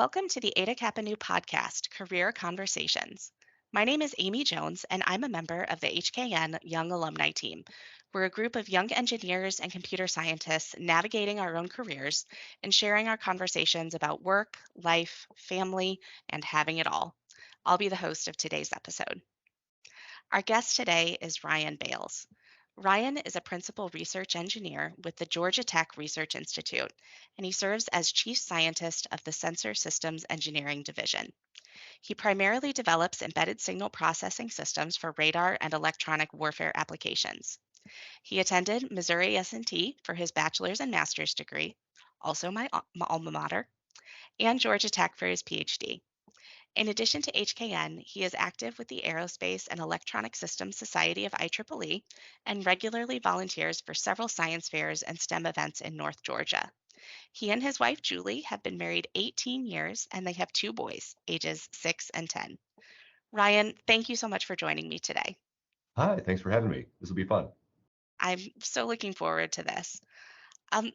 Welcome to the IEEE-HKN podcast, Career Conversations. My name is Amy Jones, and I'm a member of the HKN Young Alumni team. We're a group of young engineers and computer scientists navigating our own careers and sharing our conversations about work, life, family, and having it all. I'll be the host of today's episode. Our guest today is Ryan Bales. Ryan is a principal research engineer with the Georgia Tech Research Institute, and he serves as chief scientist of the Sensor Systems Engineering Division. He primarily develops embedded signal processing systems for radar and electronic warfare applications. He attended Missouri S&T for his bachelor's and master's degree, also my alma mater, and Georgia Tech for his PhD. In addition to HKN, he is active with the Aerospace and Electronic Systems Society of IEEE and regularly volunteers for several science fairs and STEM events in North Georgia. He and his wife, Julie, have been married 18 years and they have two boys, ages 6 and 10. Ryan, thank you so much for joining me today. Hi, thanks for having me. This will be fun. I'm so looking forward to this.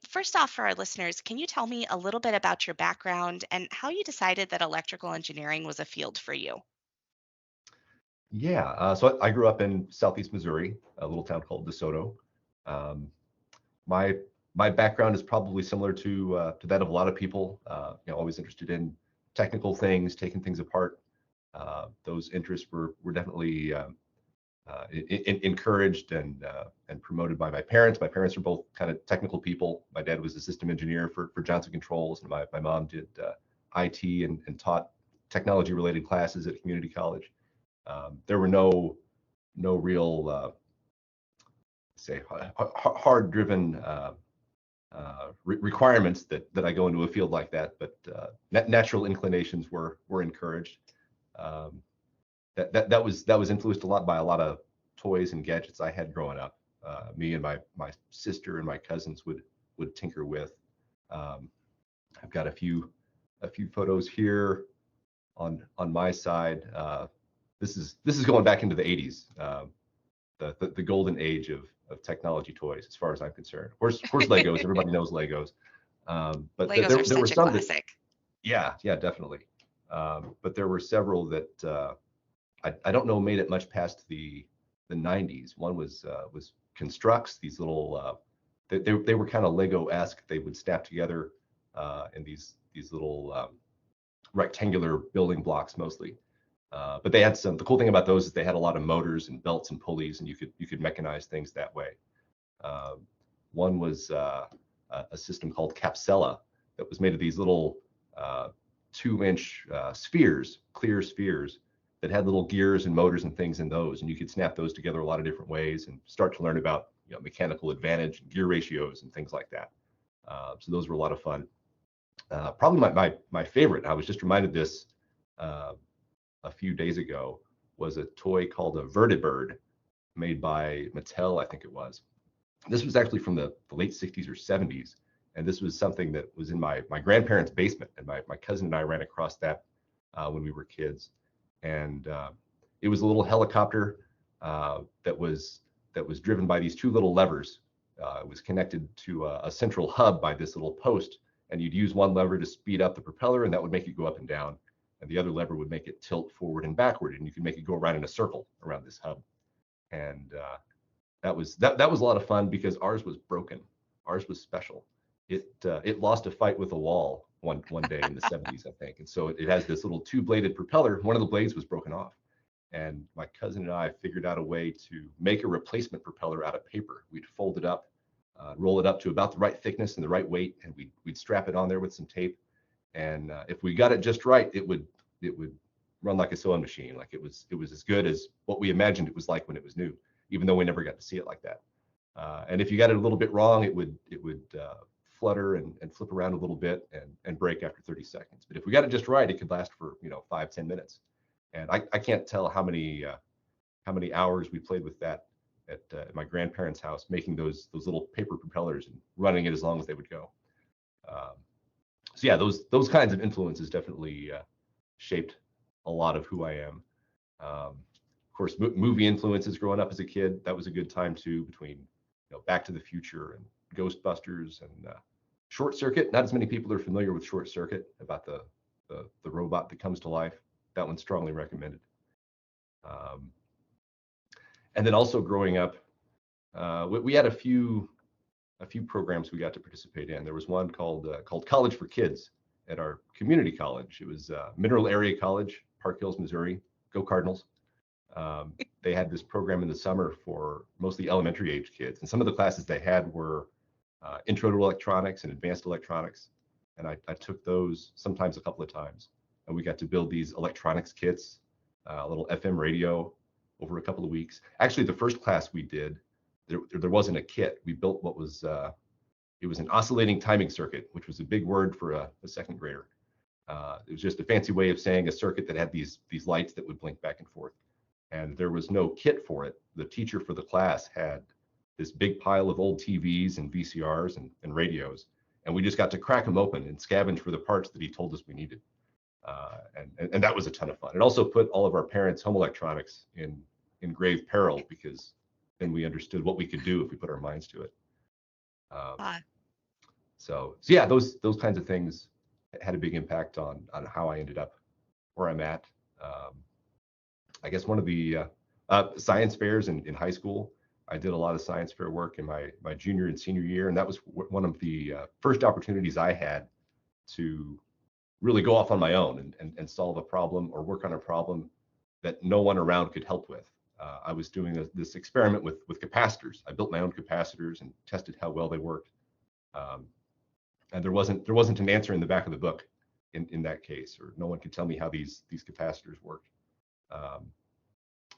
First off, for our listeners, can you tell me a little bit about your background and how you decided that electrical engineering was a field for you? Yeah, so I grew up in Southeast Missouri, a little town called DeSoto. Um, my my background is probably similar to that of a lot of people. Always interested in technical things, taking things apart. Those interests were definitely encouraged and promoted by my parents. My parents are both kind of technical people. My dad was a system engineer for Johnson Controls, and my mom did IT and taught technology related classes at community college. There were no real say hard driven requirements that I go into a field like that, but natural inclinations were encouraged. Um, that was influenced a lot by a lot of toys and gadgets I had growing up. Me and my sister and my cousins would tinker with. Um, I've got a few photos here on my side. This is going back into the 80s, the golden age of technology toys, as far as I'm concerned. Of course, Legos. Everybody knows Legos. But Legos are there were such a some that, classic. yeah, definitely. But there were several that I don't know made it much past the 90s. One was constructs. These little they were kind of Lego-esque. They would snap together in these little rectangular building blocks mostly. But they had some. The cool thing about those is they had a lot of motors and belts and pulleys, and you could mechanize things that way. Um, One was a system called Capsella that was made of these little 2-inch spheres, clear spheres that had little gears and motors and things in those, and you could snap those together a lot of different ways and start to learn about mechanical advantage, and gear ratios, and things like that. So those were a lot of fun. Probably my favorite. I was just reminded this. Uh, a few days ago was a toy called a Vertibird made by Mattel, I think it was. This was actually from the late 60s or 70s. And this was something that was in my grandparents' basement. And my cousin and I ran across that when we were kids. And it was a little helicopter that was driven by these two little levers. It was connected to a central hub by this little post. And you'd use one lever to speed up the propeller, and that would make it go up and down, and the other lever would make it tilt forward and backward, and you could make it go around in a circle around this hub. And that was a lot of fun because ours was broken. Ours was special. It lost a fight with a wall one day in the 70s, I think. And so it has this little two-bladed propeller. One of the blades was broken off, and my cousin and I figured out a way to make a replacement propeller out of paper. We'd fold it up, roll it up to about the right thickness and the right weight, and we'd strap it on there with some tape. And if we got it just right, it would run like a sewing machine. Like it was as good as what we imagined it was like when it was new, even though we never got to see it like that. And if you got it a little bit wrong, it would flutter and flip around a little bit and break after 30 seconds. But if we got it just right, it could last for 5-10 minutes. And I can't tell how many hours we played with that at my grandparents' house, making those little paper propellers and running it as long as they would go. Um, so yeah, those kinds of influences definitely shaped a lot of who I am. Of course, movie influences growing up as a kid. That was a good time too, between Back to the Future and Ghostbusters and Short Circuit. Not as many people are familiar with Short Circuit, about the the robot that comes to life. That one's strongly recommended. Um, and then also growing up, we had a few programs we got to participate in. There was one called College for Kids at our community college. It was Mineral Area College, Park Hills, Missouri. Go Cardinals. They had this program in the summer for mostly elementary age kids, and some of the classes they had were Intro to Electronics and Advanced Electronics, and I took those sometimes a couple of times, and we got to build these electronics kits, a little FM radio over a couple of weeks. Actually, the first class we did, there wasn't a kit. We built what was it was an oscillating timing circuit, which was a big word for a second grader. It was just a fancy way of saying a circuit that had these lights that would blink back and forth. And there was no kit for it. The teacher for the class had this big pile of old TVs and VCRs and radios, and we just got to crack them open and scavenge for the parts that he told us we needed. And that was a ton of fun. It also put all of our parents' home electronics in grave peril, because then we understood what we could do if we put our minds to it. Um, Uh, so yeah, those kinds of things had a big impact on how I ended up where I'm at. I guess one of the science fairs in high school, I did a lot of science fair work in my junior and senior year, and that was one of the first opportunities I had to really go off on my own and solve a problem or work on a problem that no one around could help with. I was doing this experiment with capacitors. I built my own capacitors and tested how well they worked. And there wasn't an answer in the back of the book in that case, or no one could tell me how these capacitors worked.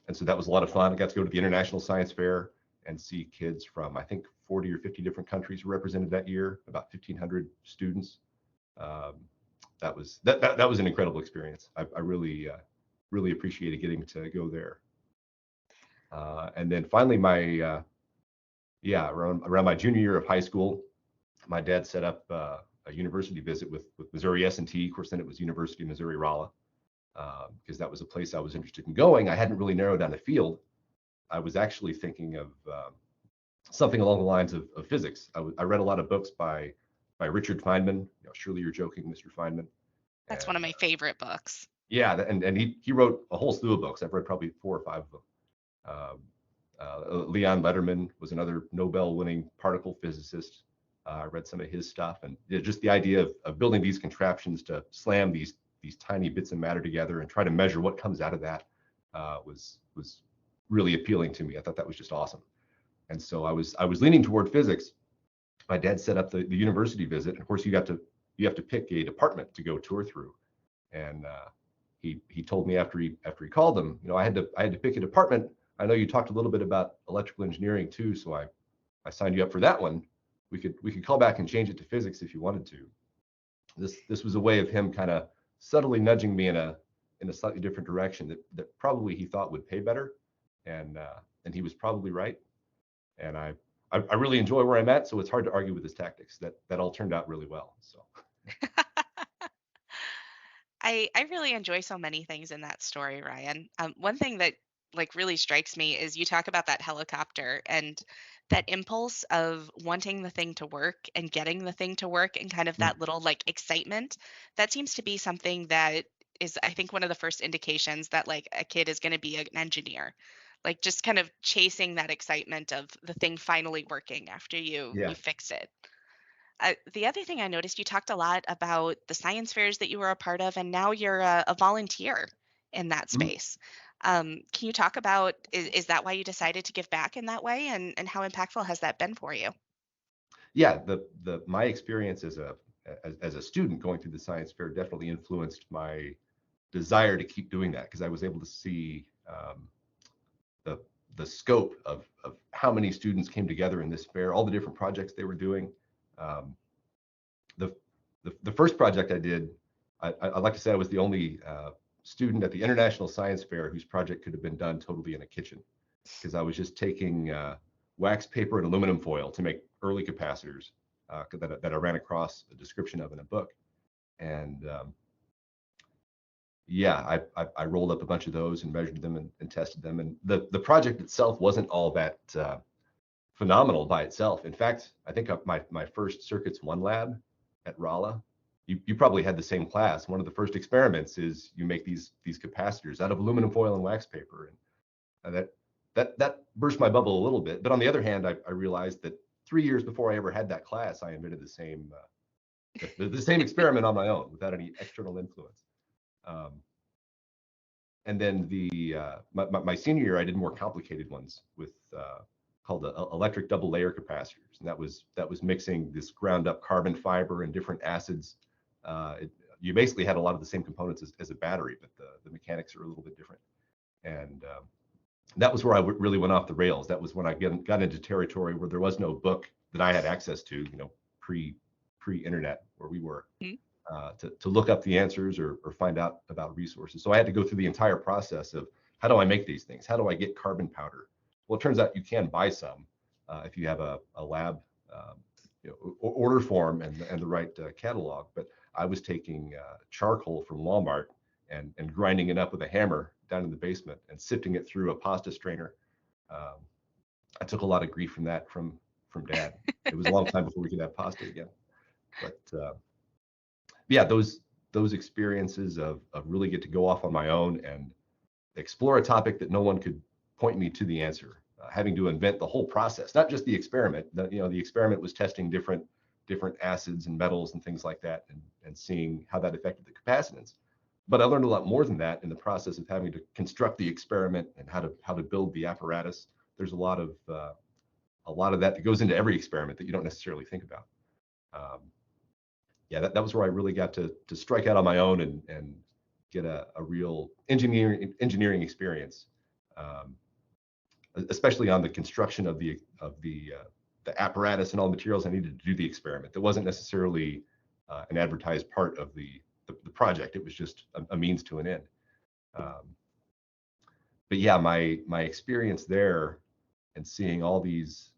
And so that was a lot of fun. I got to go to the International Science Fair and see kids from, I think, 40 or 50 different countries were represented that year, about 1,500 students. That was an incredible experience. I really appreciated getting to go there. And then finally, around my junior year of high school, my dad set up a university visit with Missouri S&T. Of course, then it was University of Missouri Rolla, because that was a place I was interested in going. I hadn't really narrowed down the field. I was actually thinking of something along the lines of physics. I read a lot of books by Richard Feynman. Surely you're joking, Mr. Feynman. that's one And of my favorite books. yeah, and he wrote a whole slew of books. I've read probably 4 or 5 of them. Leon Lederman was another Nobel-winning particle physicist. I read some of his stuff, and just the idea of building these contraptions to slam these tiny bits of matter together and try to measure what comes out of that was really appealing to me. I thought that was just awesome. And so I was leaning toward physics. My dad set up the university visit, and of course you have to pick a department to go tour through. And he told me after he called them, I had to pick a department. I know you talked a little bit about electrical engineering too, so I signed you up for that one. We could call back and change it to physics if you wanted to. This was a way of him kind of subtly nudging me in a slightly different direction that probably he thought would pay better, and he was probably right. And I really enjoy where I'm at, so it's hard to argue with his tactics. That all turned out really well. So I really enjoy so many things in that story, Ryan. One thing that like really strikes me is you talk about that helicopter and that impulse of wanting the thing to work and getting the thing to work and kind of mm, that little like excitement. That seems to be something that is, I think, one of the first indications that like a kid is going to be an engineer. Like just kind of chasing that excitement of the thing finally working after you yeah. fix it. The other thing I noticed, you talked a lot about the science fairs that you were a part of, and now you're a volunteer in that Mm. space. Can you talk about, is that why you decided to give back in that way, and how impactful has that been for you? Yeah, my experience as a student going through the science fair definitely influenced my desire to keep doing that, because I was able to see the scope of how many students came together in this fair, all the different projects they were doing. Um, the, the first project I did, I like to say I was the only student at the International Science Fair whose project could have been done totally in a kitchen, because I was just taking wax paper and aluminum foil to make early capacitors that I ran across a description of in a book. And yeah, I rolled up a bunch of those and measured them and tested them. And the project itself wasn't all that phenomenal by itself. In fact, I think my first Circuits 1 lab at Rolla you probably had the same class. One of the first experiments is you make these capacitors out of aluminum foil and wax paper, and that burst my bubble a little bit. But on the other hand, I realized that 3 years before I ever had that class, I invented the same experiment on my own without any external influence. And then my senior year, I did more complicated ones with called electric double layer capacitors, and that was mixing this ground up carbon fiber and different acids. You basically had a lot of the same components as a battery, but the mechanics are a little bit different. And that was where I really went off the rails. That was when I got into territory where there was no book that I had access to, pre-internet where we were, to look up the answers or find out about resources. So I had to go through the entire process of, how do I make these things? How do I get carbon powder? Well, it turns out you can buy some if you have a lab order form and the right catalog. But I was taking charcoal from Walmart and grinding it up with a hammer down in the basement and sifting it through a pasta strainer. I took a lot of grief from that from Dad. It was a long time before we could have pasta again. But yeah, those experiences of really get to go off on my own and explore a topic that no one could point me to the answer, having to invent the whole process, not just the experiment. The experiment was testing different acids and metals and things like that, and seeing how that affected the capacitance. But I learned a lot more than that in the process of having to construct the experiment and how to build the apparatus. There's a lot of that goes into every experiment that you don't necessarily think about. Yeah, that was where I really got to strike out on my own and get a real engineering experience, especially on the construction of the apparatus and all the materials I needed to do the experiment. That wasn't necessarily an advertised part of the project. It was just a means to an end. But yeah, my experience there and seeing all these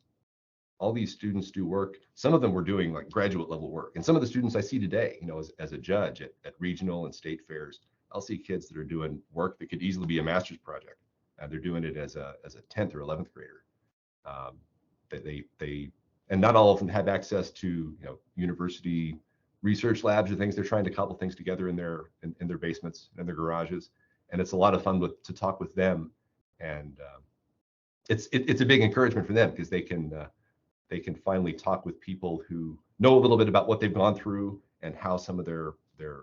students do work. Some of them were doing like graduate level work, and some of the students I see today, as a judge at regional and state fairs, I'll see kids that are doing work that could easily be a master's project, and they're doing it as a 10th or 11th grader. They and not all of them have access to university research labs or things. They're trying to cobble things together in their basements and their garages, and it's a lot of fun to talk with them, and it's a big encouragement for them because they can finally talk with people who know a little bit about what they've gone through and how some of their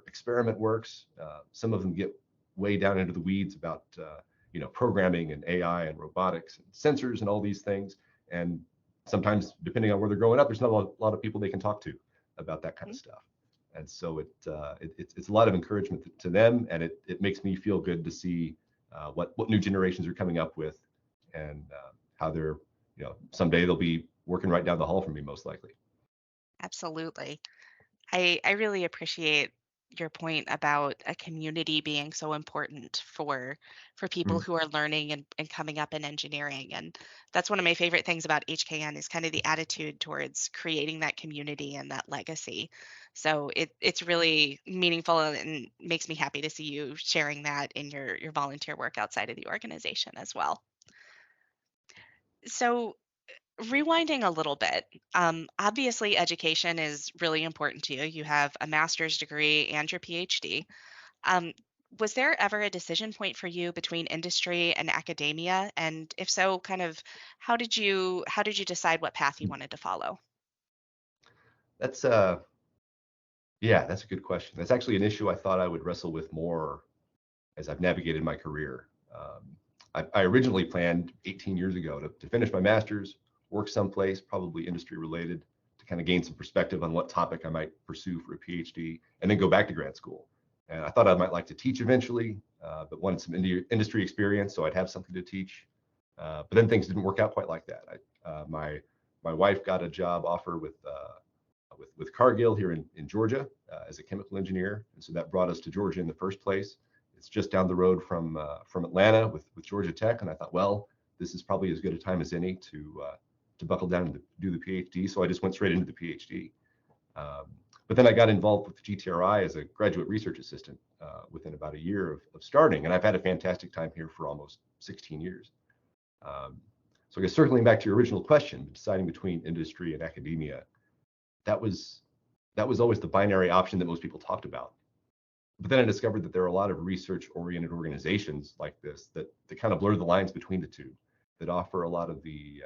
experiment works. Some of them get way down into the weeds about programming and AI and robotics and sensors and all these things. And sometimes, depending on where they're growing up, there's not a lot of people they can talk to about that kind of stuff. And so it's a lot of encouragement to them, and it makes me feel good to see what new generations are coming up with, and how they're someday they'll be working right down the hall from me, most likely. Absolutely. I really appreciate your point about a community being so important for people Mhm. who are learning and coming up in engineering. And that's one of my favorite things about HKN is kind of the attitude towards creating that community and that legacy. So it's really meaningful and makes me happy to see you sharing that in your volunteer work outside of the organization as well. So rewinding a little bit, obviously education is really important to you. You have a master's degree and your PhD. Um, was there ever a decision point for you between industry and academia? And if so, kind of how did you decide what path you wanted to follow? That's yeah, that's a good question. That's actually an issue I thought I would wrestle with more as I've navigated my career. I originally planned 18 years ago to finish my master's, work someplace, probably industry related, to kind of gain some perspective on what topic I might pursue for a PhD, and then go back to grad school. And I thought I might like to teach eventually, but wanted some industry experience so I'd have something to teach. But then things didn't work out quite like that. My wife got a job offer with Cargill here in Georgia as a chemical engineer, and so that brought us to Georgia in the first place. It's just down the road from Atlanta with Georgia Tech, and I thought, well, this is probably as good a time as any to buckle down and do the PhD. So I just went straight into the PhD. But then I got involved with GTRI as a graduate research assistant within about a year of starting, and I've had a fantastic time here for almost 16 years. So I guess circling back to your original question, deciding between industry and academia, that was that was always the binary option that most people talked about. But then I discovered that there are a lot of research-oriented organizations like this that kind of blur the lines between the two, that offer a lot of the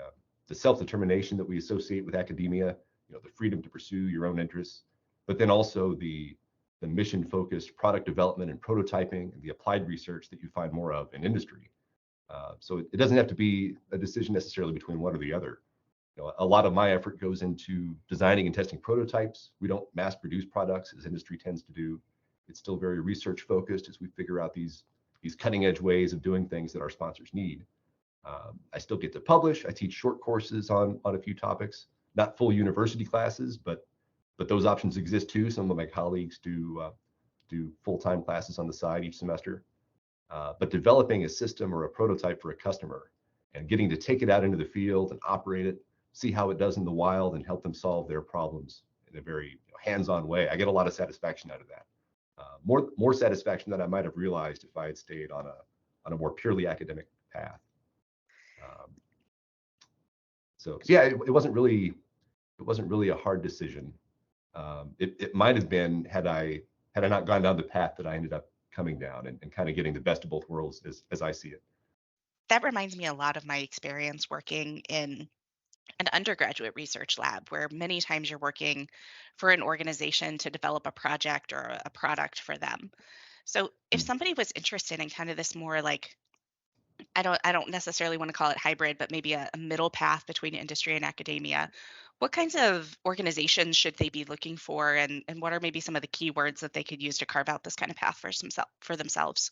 self-determination that we associate with academia, the freedom to pursue your own interests, but then also the mission-focused product development and prototyping and the applied research that you find more of in industry. So it doesn't have to be a decision necessarily between one or the other. A lot of my effort goes into designing and testing prototypes. We don't mass produce products as industry tends to do. It's still very research focused as we figure out these cutting edge ways of doing things that our sponsors need. I still get to publish. I teach short courses on a few topics, not full university classes, but those options exist too. Some of my colleagues do full-time classes on the side each semester. But developing a system or a prototype for a customer and getting to take it out into the field and operate it, see how it does in the wild, and help them solve their problems in a very hands-on way. I get a lot of satisfaction out of that. More satisfaction than I might have realized if I had stayed on a more purely academic path. So yeah, it wasn't really a hard decision. It might have been had I not gone down the path that I ended up coming down, and kind of getting the best of both worlds as I see it. That reminds me a lot of my experience working in an undergraduate research lab, where many times you're working for an organization to develop a project or a product for them. So if Mm. somebody was interested in kind of this more like, I don't necessarily want to call it hybrid, but maybe a middle path between industry and academia, what kinds of organizations should they be looking for, and what are maybe some of the keywords that they could use to carve out this kind of path for themselves?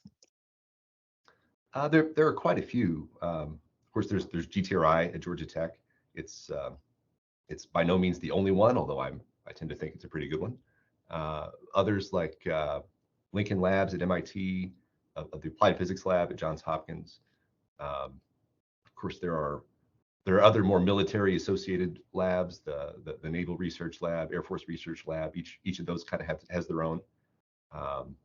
There are quite a few. Of course, there's GTRI at Georgia Tech. It's by no means the only one, although I tend to think it's a pretty good one. Others like Lincoln Labs at MIT, the Applied Physics Lab at Johns Hopkins. Of course, there are other more military associated labs, the Naval Research Lab, Air Force Research Lab. Each of those kind of has their own. Um,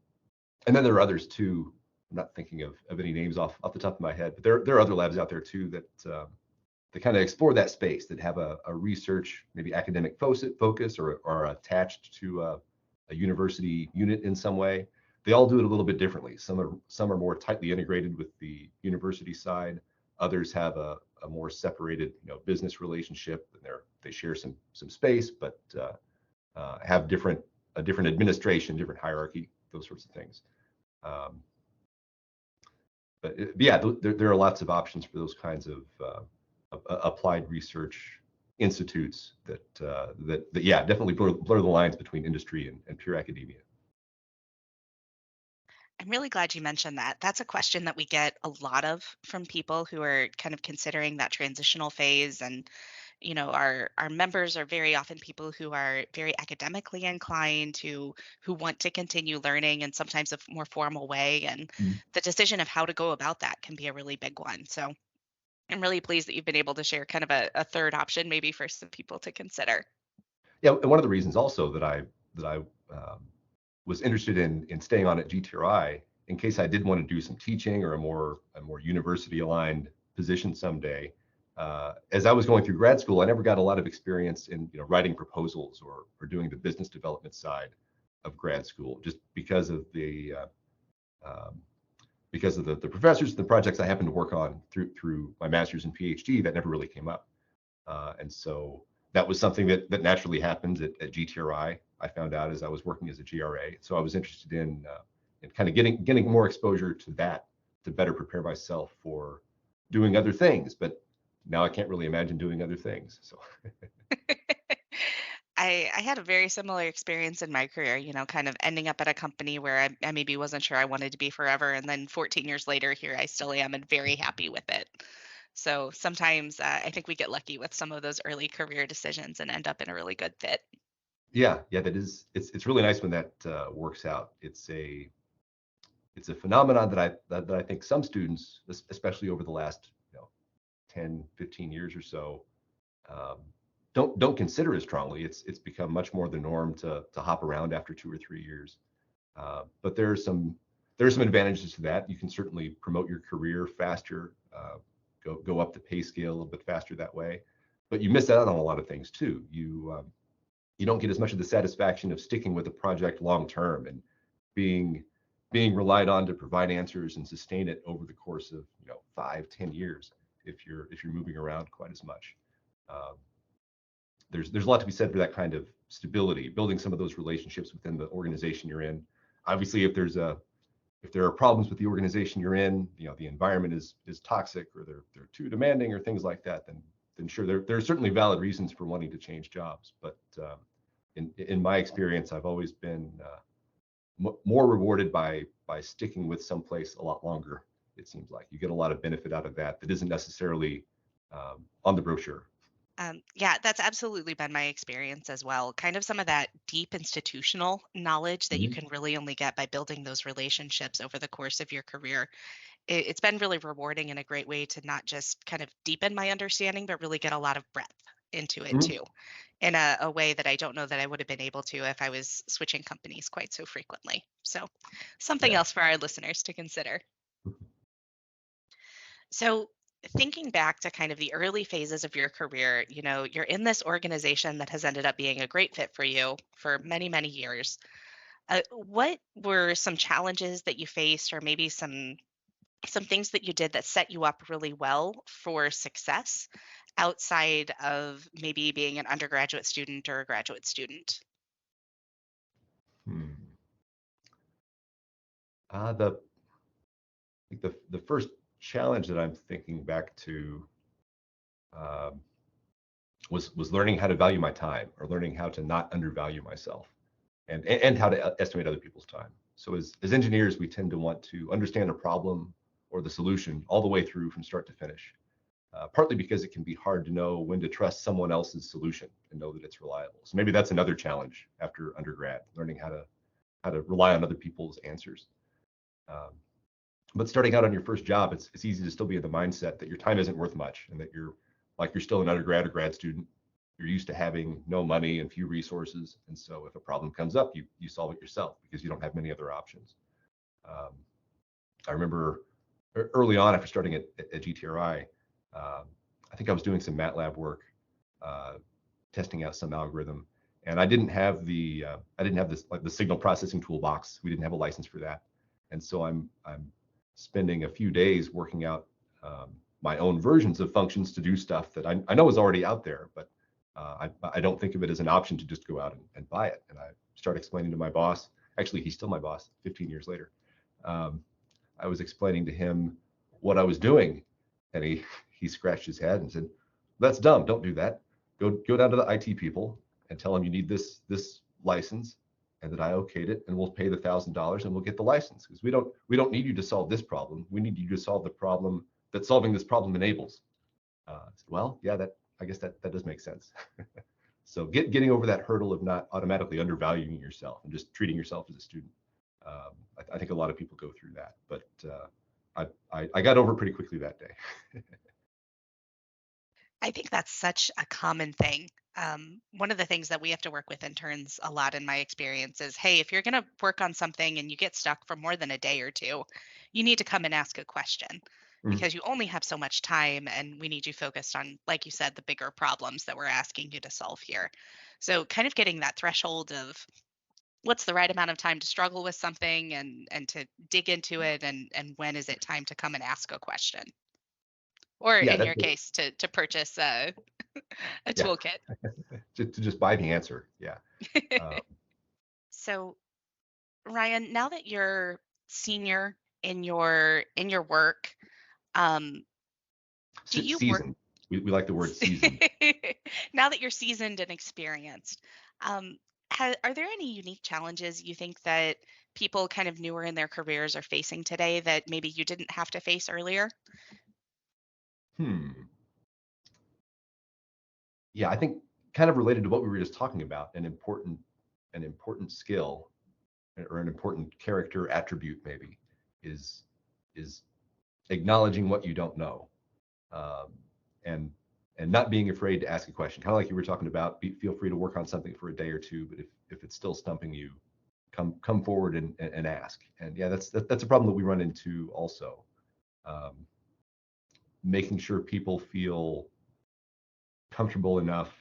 and then there are others too. I'm not thinking of any names off the top of my head, but there are other labs out there too that kind of explore that space, that have a research, maybe academic focus, or are attached to a university unit in some way. They all do it a little bit differently. Some are more tightly integrated with the university side. Others have a more separated, business relationship, and they share some space, but have a different administration, different hierarchy, those sorts of things. Um, but yeah, there are lots of options for those kinds of applied research institutes that yeah, definitely blur the lines between industry and pure academia. I'm really glad you mentioned that. That's a question that we get a lot of from people who are kind of considering that transitional phase. And our members are very often people who are very academically inclined, who want to continue learning in sometimes a more formal way, and Mm. the decision of how to go about that can be a really big one. So I'm really pleased that you've been able to share kind of a third option maybe for some people to consider. Yeah, and one of the reasons also that I was interested in staying on at GTRI, in case I did want to do some teaching or a more university aligned position someday. As I was going through grad school, I never got a lot of experience in writing proposals or doing the business development side of grad school, just um, because of the professors and the projects I happened to work on through my master's and PhD. That never really came up. And so that was something that naturally happens at GTRI. I found out as I was working as a GRA. So I was interested in kind of getting more exposure to that, to better prepare myself for doing other things. But now I can't really imagine doing other things. So I had a very similar experience in my career, kind of ending up at a company where I maybe wasn't sure I wanted to be forever. And then 14 years later, here I still am and very happy with it. So sometimes I think we get lucky with some of those early career decisions and end up in a really good fit. yeah, it's really nice when that works out. It's a phenomenon that I think some students, especially over the last 10, 15 years or so, um, don't consider as strongly. It's become much more the norm to hop around after 2 or 3 years. But there are some advantages to that. You can certainly promote your career faster, go up the pay scale a little bit faster that way. But you miss out on a lot of things too. you don't get as much of the satisfaction of sticking with a project long term and being relied on to provide answers and sustain it over the course of 5, 10 years if you're moving around quite as much. Um, there's a lot to be said for that kind of stability, building some of those relationships within the organization you're in. Obviously, if there are problems with the organization you're in, the environment is toxic, or they're too demanding, or things like that, then sure, there are certainly valid reasons for wanting to change jobs. But in my experience, I've always been more rewarded by sticking with someplace a lot longer. It seems like you get a lot of benefit out of that isn't necessarily on the brochure. Yeah, that's absolutely been my experience as well. Kind of some of that deep institutional knowledge that you Mhm. can really only get by building those relationships over the course of your career. It's been really rewarding and a great way to not just kind of deepen my understanding, but really get a lot of breadth into it Mhm. too, in a way that I don't know that I would have been able to if I was switching companies quite so frequently. So, something Yeah. else for our listeners to consider. So, thinking back to kind of the early phases of your career, you're in this organization that has ended up being a great fit for you for many, many years. What were some challenges that you faced, or maybe some things that you did that set you up really well for success outside of maybe being an undergraduate student or a graduate student? Hmm. The I think the first challenge that I'm thinking back to um, was learning how to value my time, or learning how to not undervalue myself, and how to estimate other people's time. So as engineers, we tend to want to understand a problem or the solution all the way through from start to finish. Partly because it can be hard to know when to trust someone else's solution and know that it's reliable. So maybe that's another challenge after undergrad, learning how to rely on other people's answers. Um, but starting out on your first job, it's easy to still be in the mindset that your time isn't worth much, and that you're still an undergrad or grad student. You're used to having no money and few resources, and so if a problem comes up, you solve it yourself because you don't have many other options. Um, I remember early on after starting at GTRI, I think I was doing some MATLAB work, uh, testing out some algorithm, and I didn't have this, like, the signal processing toolbox. We didn't have a license for that, and so I'm spending a few days working out my own versions of functions to do stuff that I know is already out there, but I don't think of it as an option to just go out and buy it. And I start explaining to my boss. Actually, he's still my boss 15 years later. Um, I was explaining to him what I was doing, and he scratched his head and said, "That's dumb. Don't do that. Go down to the IT people and tell them you need this license, and that I okayed it, and we'll pay the $1,000 and we'll get the license, because we don't need you to solve this problem. We need you to solve the problem that solving this problem enables." I said, "Well, yeah, I guess that does make sense." So getting over that hurdle of not automatically undervaluing yourself and just treating yourself as a student. I think a lot of people go through that, but I got over pretty quickly that day. I think that's such a common thing. One of the things that we have to work with interns a lot in my experience is, hey, if you're going to work on something and you get stuck for more than a day or two, you need to come and ask a question, Mhm. because you only have so much time and we need you focused on, like you said, the bigger problems that we're asking you to solve here. So kind of getting that threshold of what's the right amount of time to struggle with something and to dig into it, and when is it time to come and ask a question, or Yeah, in your case to purchase a yeah, toolkit. to just buy the answer. Yeah. Uh, So, Ryan, now that you're senior in your work, um, do you work seasoned. We like the word seasoned. now that you're seasoned and experienced, are there any unique challenges you think that people kind of newer in their careers are facing today that maybe you didn't have to face earlier? Hmm. Yeah, I think kind of related to what we were just talking about, an important skill, or an important character attribute maybe, is is acknowledging what you don't know, um, and not being afraid to ask a question. Kind of like you were talking about, feel free to work on something for a day or two, but if it's still stumping you, come forward and ask. And yeah, that's a problem that we run into also. Um, Making sure people feel comfortable enough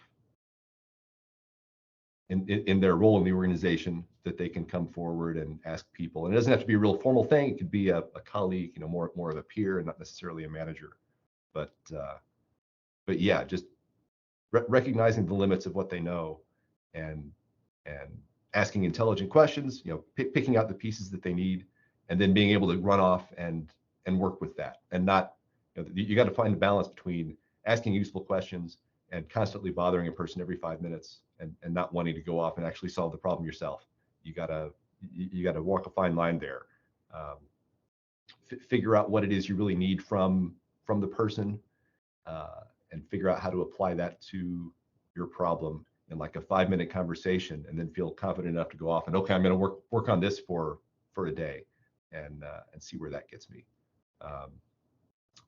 in their role in the organization, that they can come forward and ask people. And it doesn't have to be a real formal thing. It could be a colleague, more of a peer and not necessarily a manager. But yeah, just recognizing the limits of what they know, and asking intelligent questions, picking out the pieces that they need, and then being able to run off and work with that. And not, you got to find the balance between asking useful questions and constantly bothering a person every 5 minutes, and not wanting to go off and actually solve the problem yourself. You gotta walk a fine line there. Um, Figure out what it is you really need from the person, and figure out how to apply that to your problem in like a 5-minute conversation, and then feel confident enough to go off and, okay, I'm going to work on this for a day, and see where that gets me.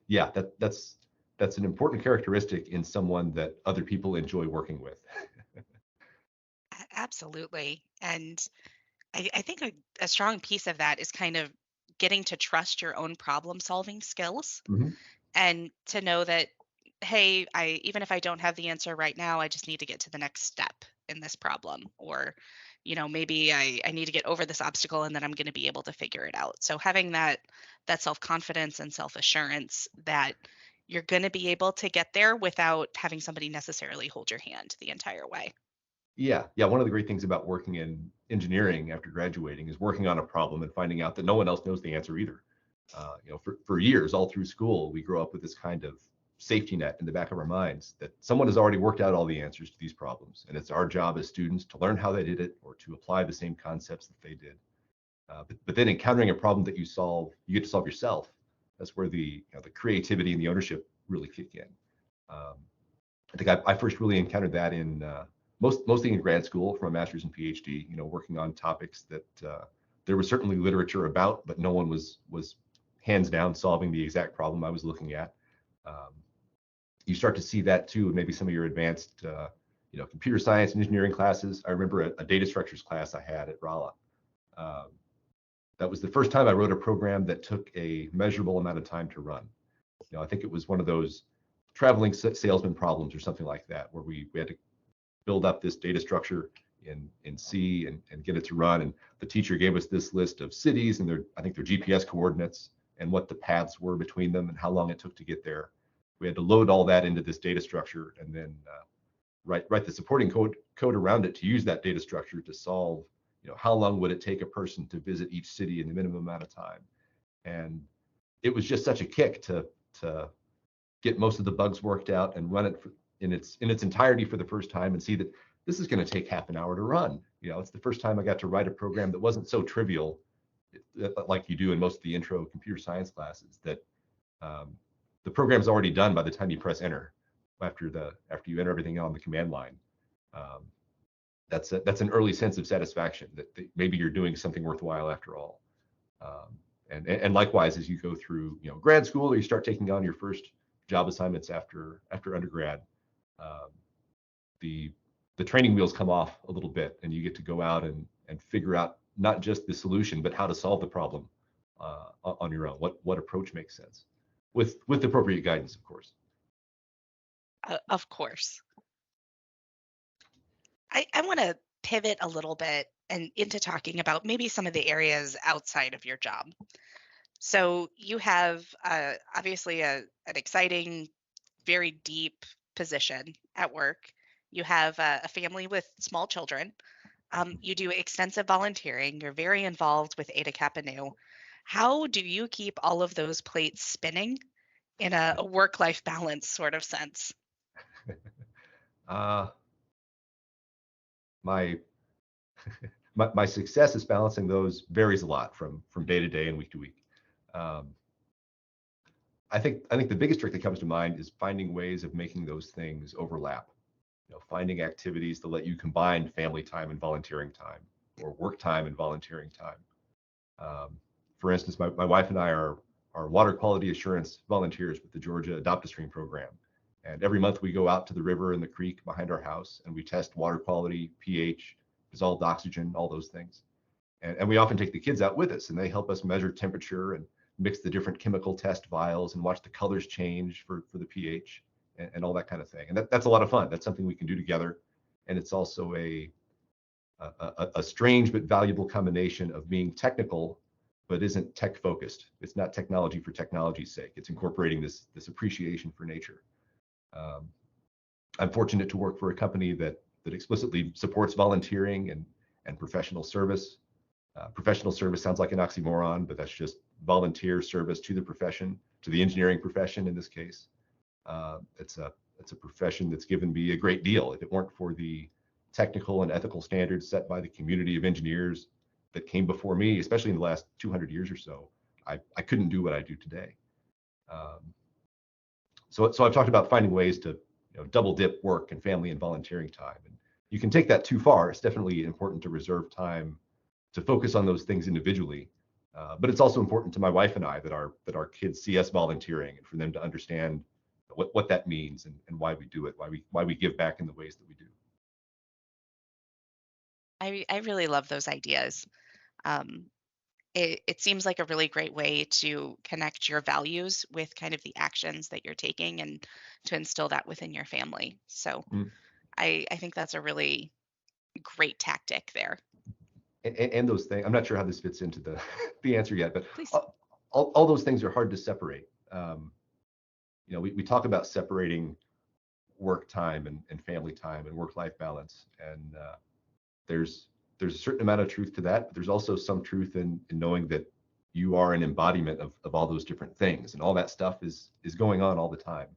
Yeah, that's an important characteristic in someone that other people enjoy working with. Absolutely. And I think a strong piece of that is kind of getting to trust your own problem solving skills, Mhm. and to know that, hey, I even if I don't have the answer right now, I just need to get to the next step in this problem. Or, maybe I need to get over this obstacle and then I'm going to be able to figure it out. So having that self-confidence and self-assurance that you're going to be able to get there without having somebody necessarily hold your hand the entire way. Yeah, yeah. One of the great things about working in engineering after graduating is working on a problem and finding out that no one else knows the answer either. For years, all through school, we grow up with this kind of safety net in the back of our minds that someone has already worked out all the answers to these problems, and it's our job as students to learn how they did it or to apply the same concepts that they did. But then encountering a problem that you get to solve yourself. That's where the creativity and the ownership really kick in. Um, I think I first really encountered that in mostly in grad school for a master's and PhD. Working on topics that there was certainly literature about, but no one was hands down solving the exact problem I was looking at. Um, you start to see that too in maybe some of your advanced, computer science and engineering classes. I remember a data structures class I had at Rolla. Um, that was the first time I wrote a program that took a measurable amount of time to run. I think it was one of those traveling salesman problems or something like that, where we had to build up this data structure in C, and get it to run. And the teacher gave us this list of cities and I think their GPS coordinates and what the paths were between them and how long it took to get there. We had to load all that into this data structure, and then write the supporting code around it to use that data structure to solve, how long would it take a person to visit each city in the minimum amount of time. And it was just such a kick to get most of the bugs worked out and run it in its entirety for the first time, and see that this is going to take half an hour to run. It's the first time I got to write a program that wasn't so trivial, like you do in most of the intro computer science classes, that um, the program's already done by the time you press enter, after you enter everything on the command line. Um, that's an early sense of satisfaction that maybe you're doing something worthwhile after all. And likewise, as you go through grad school, or you start taking on your first job assignments after undergrad, um, the training wheels come off a little bit, and you get to go out and figure out not just the solution, but how to solve the problem on your own. What approach makes sense, with appropriate guidance, of course. Of course. I want to pivot a little bit and into talking about maybe some of the areas outside of your job. So you have obviously an exciting, very deep position at work. You have a family with small children. You do extensive volunteering. You're very involved with Ada Kappa Nu. How do you keep all of those plates spinning in a work-life balance sort of sense? Uh, my my success is balancing those varies a lot from day to day and week to week. Um, I think the biggest trick that comes to mind is finding ways of making those things overlap. Finding activities that let you combine family time and volunteering time, or work time and volunteering time. Um, for instance, my wife and I are water quality assurance volunteers with the Georgia Adopt a Stream program. And every month we go out to the river and the creek behind our house, and we test water quality, pH, dissolved oxygen, all those things. And we often take the kids out with us, and they help us measure temperature and mix the different chemical test vials and watch the colors change for the pH, and all that kind of thing. And that's a lot of fun. That's something we can do together. And it's also a strange but valuable combination of being technical but isn't tech focused. It's not technology for technology's sake. It's incorporating this appreciation for nature. Um, I'm fortunate to work for a company that explicitly supports volunteering and professional service. Professional service sounds like an oxymoron, but that's just volunteer service to the profession, to the engineering profession in this case. It's a profession that's given me a great deal. If it weren't for the technical and ethical standards set by the community of engineers that came before me, especially in the last 200 years or so, I couldn't do what I do today. So I've talked about finding ways to double dip work and family and volunteering time. And you can take that too far. It's definitely important to reserve time to focus on those things individually. But it's also important to my wife and I that our kids see us volunteering and for them to understand what that means and why we do it, why we give back in the ways that we do. I really love those ideas. Um, it seems like a really great way to connect your values with kind of the actions that you're taking and to instill that within your family. So Mm. I think that's a really great tactic there. And those things, I'm not sure how this fits into the the answer yet, but Please. all those things are hard to separate. We talk about separating work time and family time and work-life balance, and there's there's a certain amount of truth to that, but there's also some truth in knowing that you are an embodiment of all those different things, and all that stuff is going on all the time,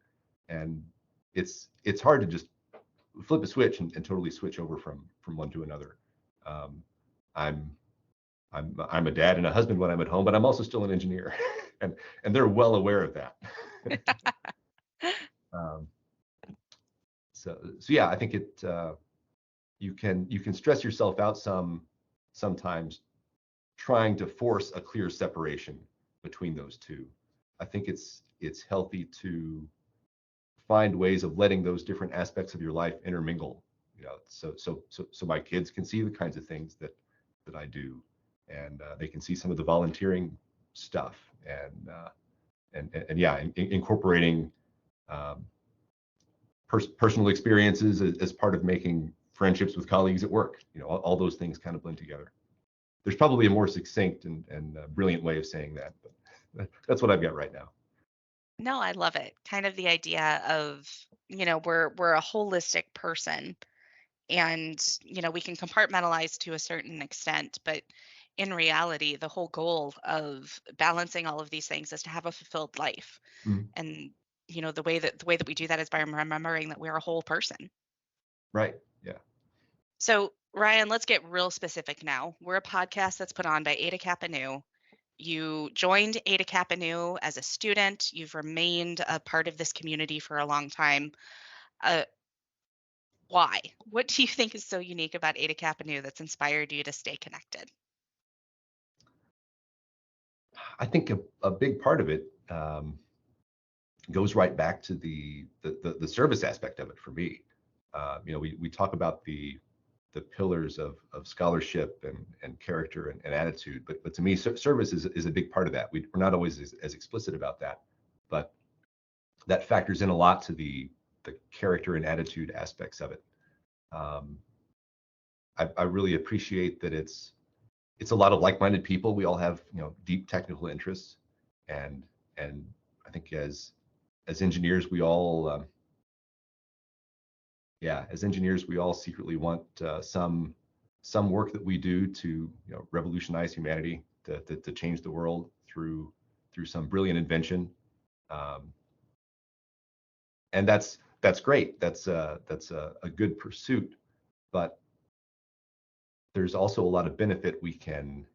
and it's hard to just flip a switch and totally switch over from one to another. Um, I'm I'm a dad and a husband when I'm at home, but I'm also still an engineer, and they're well aware of that. um, so yeah, I think you can stress yourself out sometimes trying to force a clear separation between those two. I think it's healthy to find ways of letting those different aspects of your life intermingle. So my kids can see the kinds of things that I do, and they can see some of the volunteering stuff, and yeah, incorporating um, personal experiences as part of making friendships with colleagues at work. All those things kind of blend together. There's probably a more succinct and brilliant way of saying that, but that's what I've got right now. No, I love it. Kind of the idea of, we're a holistic person and, we can compartmentalize to a certain extent, but in reality, the whole goal of balancing all of these things is to have a fulfilled life. Mm. And, the way that we do that is by remembering that we're a whole person. Right. Yeah. So, Ryan, let's get real specific now. We're a podcast that's put on by Ada Kappa Nu. You joined Ada Kappa Nu as a student. You've remained a part of this community for a long time. Uh, why? What do you think is so unique about Ada Kappa Nu that's inspired you to stay connected? I think a big part of it goes right back to the service aspect of it for me. We talk about the pillars of scholarship and character and attitude, but to me, service is a big part of that. We're not always as explicit about that, but that factors in a lot to the character and attitude aspects of it. Um, I really appreciate that it's a lot of like-minded people. We all have deep technical interests, and I think as engineers we all as engineers we all secretly want some work that we do to revolutionize humanity, to change the world through some brilliant invention, um, and that's great. That's a good pursuit, but there's also a lot of benefit we can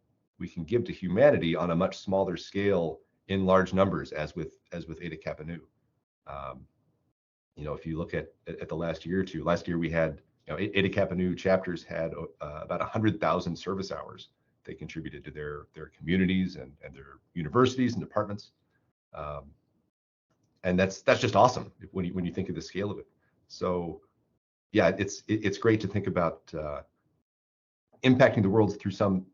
give to humanity on a much smaller scale in large numbers, as with Eta Kappa Nu. Um, if you look at the last year or two, last year we had Eta Kappa Nu chapters had about 100,000 service hours they contributed to their communities and their universities and departments, um, and that's just awesome when you think of the scale of it. So yeah, it's great to think about impacting the world through some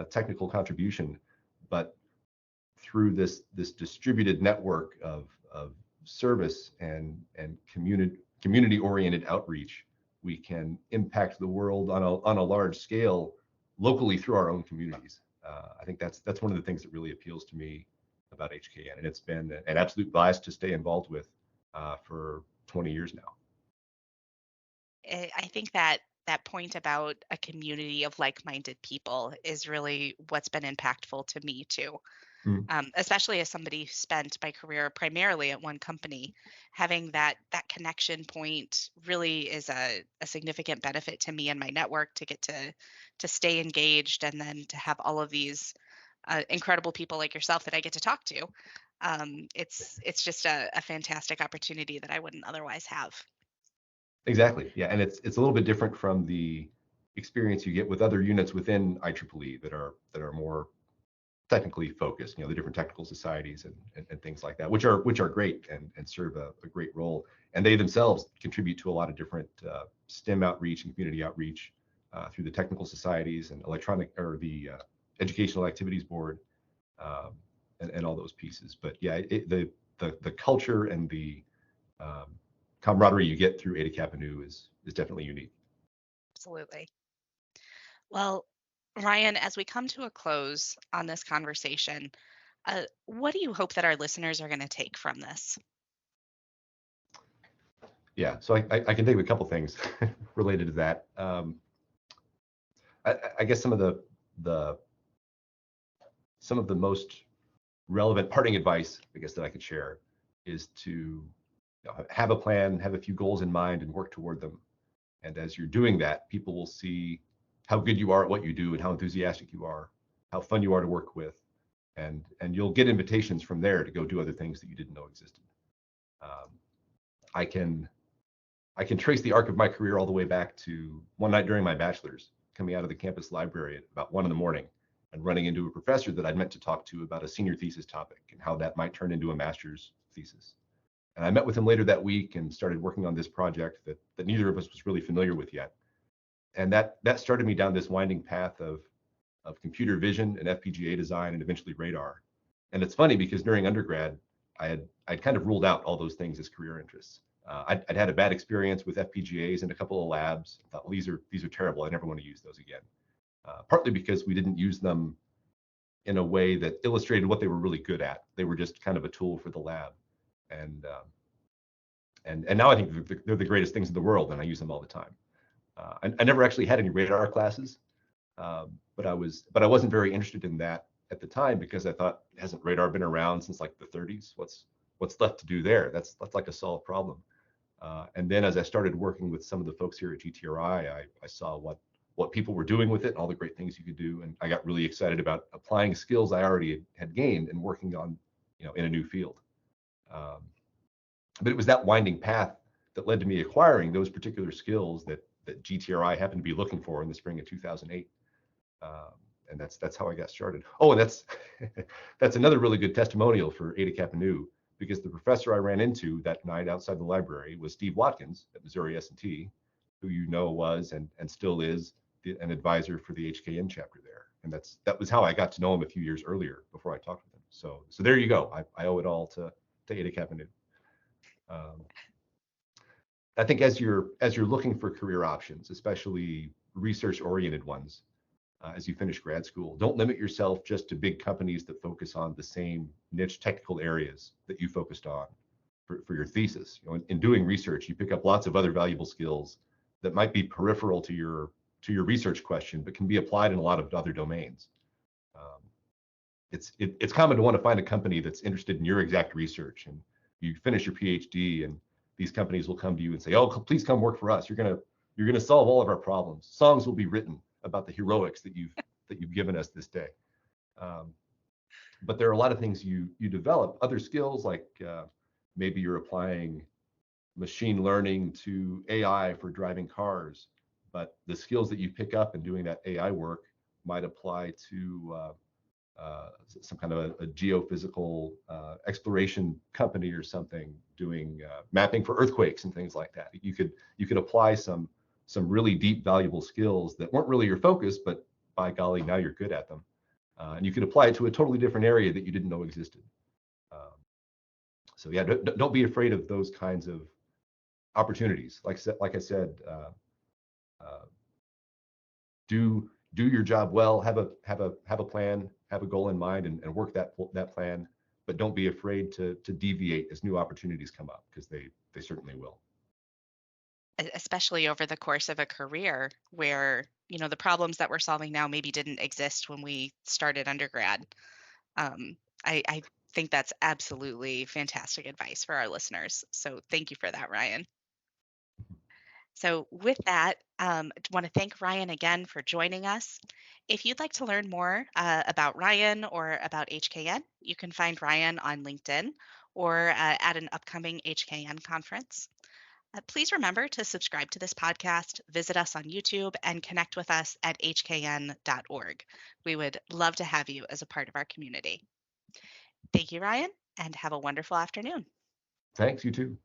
technical contribution, but through this distributed network of service and community oriented outreach, we can impact the world on a large scale locally through our own communities. I think that's one of the things that really appeals to me about HKN, and it's been an absolute blast to stay involved with for 20 years now. I think that that point about a community of like-minded people is really what's been impactful to me too. Mm. Especially as somebody who spent my career primarily at one company, having that connection point really is a significant benefit to me and my network to get to stay engaged and then to have all of these incredible people like yourself that I get to talk to. It's just a fantastic opportunity that I wouldn't otherwise have. Exactly. Yeah, and it's a little bit different from the experience you get with other units within IEEE that are more technically focused. The different technical societies and things like that, which are great and serve a great role, and they themselves contribute to a lot of different STEM outreach and community outreach through the technical societies and electronic or the educational activities board and all those pieces. But yeah, the culture and the um, camaraderie you get through Eta Kappa Nu is definitely unique. Absolutely. Well, Ryan, as we come to a close on this conversation, what do you hope that our listeners are going to take from this? Yeah, so I can think of a couple things related to that. I guess the some of the most relevant parting advice, I guess, that I could share is to have a plan, have a few goals in mind, and work toward them. And as you're doing that, people will see how good you are at what you do and how enthusiastic you are, how fun you are to work with, and you'll get invitations from there to go do other things that you didn't know existed. Um, I can I can trace the arc of my career all the way back to one night during my bachelor's, coming out of the campus library at about 1 in the morning and running into a professor that I'd meant to talk to about a senior thesis topic and how that might turn into a master's thesis. And I met with him later that week and started working on this project that neither of us was really familiar with yet. And that started me down this winding path of computer vision and FPGA design and eventually radar. And it's funny because during undergrad, I'd kind of ruled out all those things as career interests. I'd had a bad experience with FPGAs in a couple of labs. I thought, well, these are terrible. I never want to use those again. Partly because we didn't use them in a way that illustrated what they were really good at. They were just kind of a tool for the lab. And and now I think they're the greatest things in the world, and I use them all the time. I never actually had any radar classes, but I wasn't very interested in that at the time because I thought, hasn't radar been around since like the 30s? What's left to do there? That's like a solved problem. And then as I started working with some of the folks here at GTRI, I saw what people were doing with it and all the great things you could do, and I got really excited about applying skills I already had gained and working on, in a new field. But it was that winding path that led to me acquiring those particular skills that GTRI happened to be looking for in the spring of 2008. And that's how I got started. Oh, and that's that's another really good testimonial for Eta Kappa Nu, because the professor I ran into that night outside the library was Steve Watkins at Missouri S&T, who was and still is an advisor for the HKN chapter there. And that was how I got to know him a few years earlier before I talked with him. So there you go. I owe it all to Eta Kappa Nu. I think as you're looking for career options, especially research-oriented ones, as you finish grad school, don't limit yourself just to big companies that focus on the same niche technical areas that you focused on for your thesis. In doing research, you pick up lots of other valuable skills that might be peripheral to your research question, but can be applied in a lot of other domains. It's common to want to find a company that's interested in your exact research, and you finish your PhD, and these companies will come to you and say, "Oh, please come work for us. You're gonna solve all of our problems. Songs will be written about the heroics that you've given us this day." But there are a lot of things you develop, other skills like maybe you're applying machine learning to AI for driving cars, but the skills that you pick up in doing that AI work might apply to some kind of a geophysical exploration company or something doing mapping for earthquakes and things like that. You could apply some really deep, valuable skills that weren't really your focus, but by golly, now you're good at them. And you could apply it to a totally different area that you didn't know existed. So yeah, don't be afraid of those kinds of opportunities. Like I said, Uh, do your job well. Have a plan. Have a goal in mind, and work that plan. But don't be afraid to deviate as new opportunities come up, because they certainly will. Especially over the course of a career where, the problems that we're solving now maybe didn't exist when we started undergrad. Um, I think that's absolutely fantastic advice for our listeners. So thank you for that, Ryan. So, with that, I want to thank Ryan again for joining us. If you'd like to learn more about Ryan or about HKN, you can find Ryan on LinkedIn or at an upcoming HKN conference. Please remember to subscribe to this podcast, visit us on YouTube, and connect with us at hkn.org. We would love to have you as a part of our community. Thank you, Ryan, and have a wonderful afternoon. Thanks, you too.